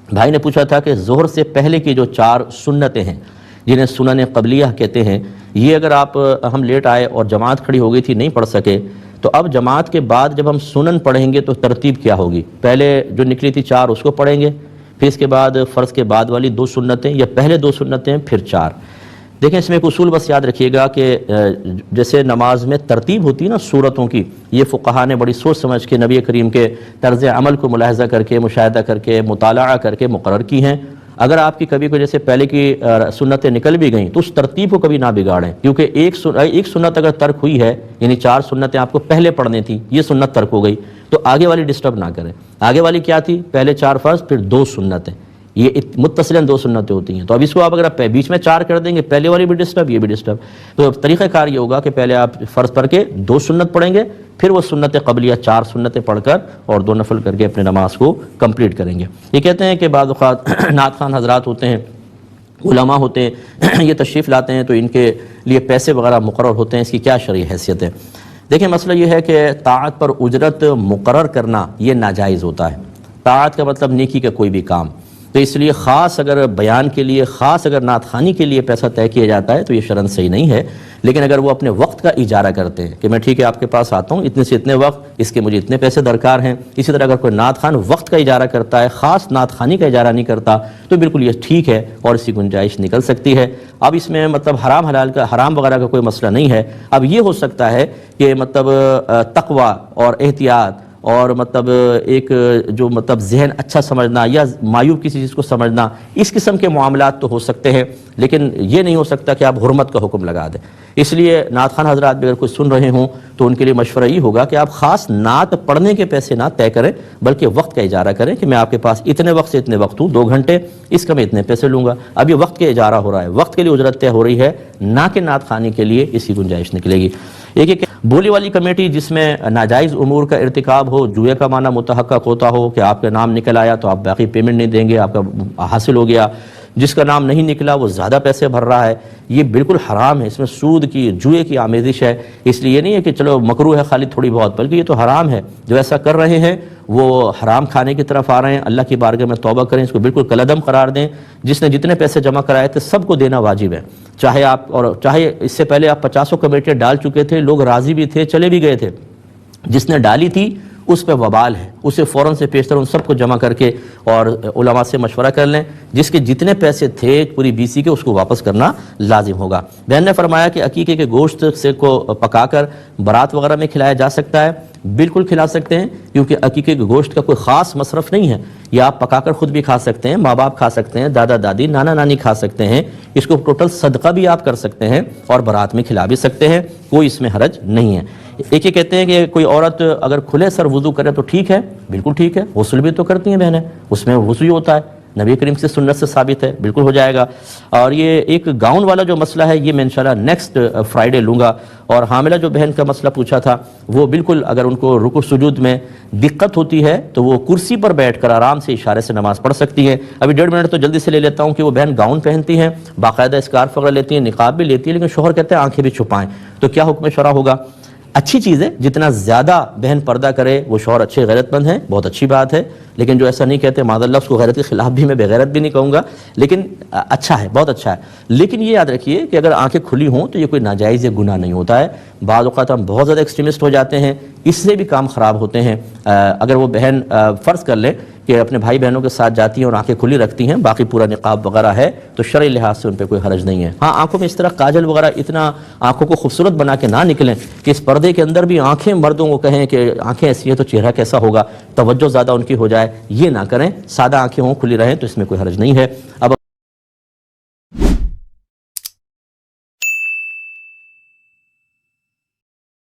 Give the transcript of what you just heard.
بھائی نے پوچھا تھا کہ ظہر سے پہلے کی جو 4 سنتیں ہیں جنہیں سنن قبلیہ کہتے ہیں، یہ اگر ہم لیٹ آئے اور جماعت کھڑی ہو گئی تھی نہیں پڑھ سکے، تو اب جماعت کے بعد جب ہم سنن پڑھیں گے تو ترتیب کیا ہوگی؟ پہلے جو نکلی تھی 4 اس کو پڑھیں گے، پھر اس کے بعد فرض کے بعد والی 2 سنتیں، یا پہلے 2 سنتیں پھر 4؟ دیکھیں اس میں ایک اصول بس یاد رکھیے گا کہ جیسے نماز میں ترتیب ہوتی ہے نا سورتوں کی، یہ فقہا نے بڑی سوچ سمجھ کے نبی کریم کے طرز عمل کو ملاحظہ کر کے، مشاہدہ کر کے، مطالعہ کر کے مقرر کی ہیں۔ اگر آپ کی کبھی کوئی جیسے پہلے کی سنتیں نکل بھی گئیں تو اس ترتیب کو کبھی نہ بگاڑیں، کیونکہ ایک سنت اگر ترک ہوئی ہے، یعنی 4 سنتیں آپ کو پہلے پڑھنی تھی، یہ سنت ترک ہو گئی، تو آگے والی ڈسٹرب نہ کریں۔ آگے والی کیا تھی؟ پہلے 4 فرض پھر 2 سنتیں، یہ متصلاً 2 سنتیں ہوتی ہیں، تو اب اس کو آپ اگر بیچ میں 4 کر دیں گے، پہلے والی بھی ڈسٹرب یہ بھی ڈسٹرب، تو طریقہ کار یہ ہوگا کہ پہلے آپ فرض پڑھ کے 2 سنت پڑھیں گے، پھر وہ سنت قبلیہ 4 سنتیں پڑھ کر اور 2 نفل کر کے اپنے نماز کو کمپلیٹ کریں گے۔ یہ کہتے ہیں کہ بعض اوقات نعت خوان حضرات ہوتے ہیں، علماء ہوتے ہیں، یہ تشریف لاتے ہیں تو ان کے لیے پیسے وغیرہ مقرر ہوتے ہیں، اس کی کیا شرعی حیثیت ہے؟ دیکھیں مسئلہ یہ ہے کہ طاعت پر اجرت مقرر کرنا یہ ناجائز ہوتا ہے۔ طاعت کا مطلب نیکی کا کوئی بھی کام، تو اس لیے خاص اگر بیان کے لیے، خاص اگر نعت خوانی کے لیے پیسہ طے کیا جاتا ہے تو یہ شرعاً صحیح نہیں ہے۔ لیکن اگر وہ اپنے وقت کا اجارہ کرتے ہیں کہ میں ٹھیک ہے آپ کے پاس آتا ہوں اتنے سے اتنے وقت، اس کے مجھے اتنے پیسے درکار ہیں، اسی طرح اگر کوئی نعت خوان وقت کا اجارہ کرتا ہے، خاص نعت خوانی کا اجارہ نہیں کرتا، تو بالکل یہ ٹھیک ہے اور اس کی گنجائش نکل سکتی ہے۔ اب اس میں مطلب حرام حلال کا، حرام وغیرہ کا کوئی مسئلہ نہیں ہے۔ اب یہ ہو سکتا ہے کہ مطلب تقوی اور احتیاط اور مطلب ایک جو مطلب ذہن اچھا سمجھنا یا معیوب کسی چیز کو سمجھنا، اس قسم کے معاملات تو ہو سکتے ہیں، لیکن یہ نہیں ہو سکتا کہ آپ حرمت کا حکم لگا دیں۔ اس لیے نعت خوان حضرات بھی اگر کوئی سن رہے ہوں تو ان کے لیے مشورہ یہ ہوگا کہ آپ خاص نعت پڑھنے کے پیسے نہ طے کریں، بلکہ وقت کا اجارہ کریں کہ میں آپ کے پاس اتنے وقت سے اتنے وقت ہوں، 2 گھنٹے، اس کا میں اتنے پیسے لوں گا۔ اب یہ وقت کے اجارہ ہو رہا ہے، وقت کے لیے اجرت طے ہو رہی ہے، نہ کہ نعت خوانی کے لیے اس کی گنجائش نکلے گی۔ ایک بولی والی کمیٹی جس میں ناجائز امور کا ارتکاب ہو، جوئے کا معنی متحقق ہوتا ہو کہ آپ کا نام نکل آیا تو آپ باقی پیمنٹ نہیں دیں گے، آپ کا حاصل ہو گیا، جس کا نام نہیں نکلا وہ زیادہ پیسے بھر رہا ہے، یہ بالکل حرام ہے، اس میں سود کی، جوئے کی آمیزش ہے۔ اس لیے یہ نہیں ہے کہ چلو مکروہ ہے خالی تھوڑی بہت، بلکہ یہ تو حرام ہے۔ جو ایسا کر رہے ہیں وہ حرام کھانے کی طرف آ رہے ہیں۔ اللہ کی بارگاہ میں توبہ کریں، اس کو بالکل کالعدم قرار دیں۔ جس نے جتنے پیسے جمع کرائے تھے سب کو دینا واجب ہے، چاہے اس سے پہلے آپ 50 کمیٹیاں ڈال چکے تھے، لوگ راضی بھی تھے، چلے بھی گئے تھے، جس نے ڈالی تھی اس پہ وبال ہے، اسے فوراً سے پیشتر ان سب کو جمع کر کے اور علماء سے مشورہ کر لیں، جس کے جتنے پیسے تھے پوری BC کے اس کو واپس کرنا لازم ہوگا۔ بہن نے فرمایا کہ عقیقے کے گوشت سے کو پکا کر برات وغیرہ میں کھلایا جا سکتا ہے، بالکل کھلا سکتے ہیں، کیونکہ عقیقے کے گوشت کا کوئی خاص مصرف نہیں ہے، یہ آپ پکا کر خود بھی کھا سکتے ہیں، ماں باپ کھا سکتے ہیں، دادا دادی، نانا نانی کھا سکتے ہیں، اس کو ٹوٹل صدقہ بھی آپ کر سکتے ہیں اور برات میں کھلا بھی سکتے ہیں، کوئی اس میں حرج نہیں ہے۔ ایک یہ کہتے ہیں کہ کوئی عورت اگر کھلے سر وضو کرے تو ٹھیک ہے، بالکل ٹھیک ہے، غسل بھی تو کرتی ہیں بہنیں، اس میں وضو ہی ہوتا ہے، نبی کریم سے سنت سے ثابت ہے، بالکل ہو جائے گا۔ اور یہ ایک گاؤن والا جو مسئلہ ہے یہ میں انشاءاللہ نیکسٹ فرائیڈے لوں گا۔ اور حاملہ جو بہن کا مسئلہ پوچھا تھا وہ بالکل اگر ان کو رکوع سجود میں دقت ہوتی ہے تو وہ کرسی پر بیٹھ کر آرام سے اشارے سے نماز پڑھ سکتی ہیں۔ ابھی 1.5 منٹ تو جلدی سے لے لیتا ہوں کہ وہ بہن گاؤن پہنتی ہیں، باقاعدہ اسکارف وغیرہ لیتی ہیں، نقاب بھی لیتی ہے، لیکن شوہر کہتے ہیں آنکھیں بھی چھپائیں، تو کیا حکم شرع ہوگا؟ اچھی چیز ہے، جتنا زیادہ بہن پردہ کرے وہ شوہر اچھے غیرت مند ہیں، بہت اچھی بات ہے، لیکن جو ایسا نہیں کہتے معاذ اللہ اس کو غیرت کے خلاف بھی میں بغیرت بھی نہیں کہوں گا، لیکن اچھا ہے، بہت اچھا ہے۔ لیکن یہ یاد رکھیے کہ اگر آنکھیں کھلی ہوں تو یہ کوئی ناجائز یا گناہ نہیں ہوتا ہے۔ بعض اوقات ہم بہت زیادہ ایکسٹریمسٹ ہو جاتے ہیں، اس سے بھی کام خراب ہوتے ہیں۔ اگر وہ بہن فرض کر لیں کہ اپنے بھائی بہنوں کے ساتھ جاتی ہیں اور آنکھیں کھلی رکھتی ہیں، باقی پورا نقاب وغیرہ ہے تو شرعی لحاظ سے ان پہ کوئی حرج نہیں ہے۔ ہاں آنکھوں میں اس طرح کاجل وغیرہ اتنا آنکھوں کو خوبصورت بنا کے نہ نکلیں کہ اس پردے کے اندر بھی آنکھیں مردوں کو کہیں کہ آنکھیں ایسی ہیں تو چہرہ کیسا ہوگا، توجہ زیادہ ان کی ہو جائے، یہ نہ کریں، سادہ آنکھیں ہوں، کھلی رہیں تو اس میں کوئی حرج نہیں ہے۔ اب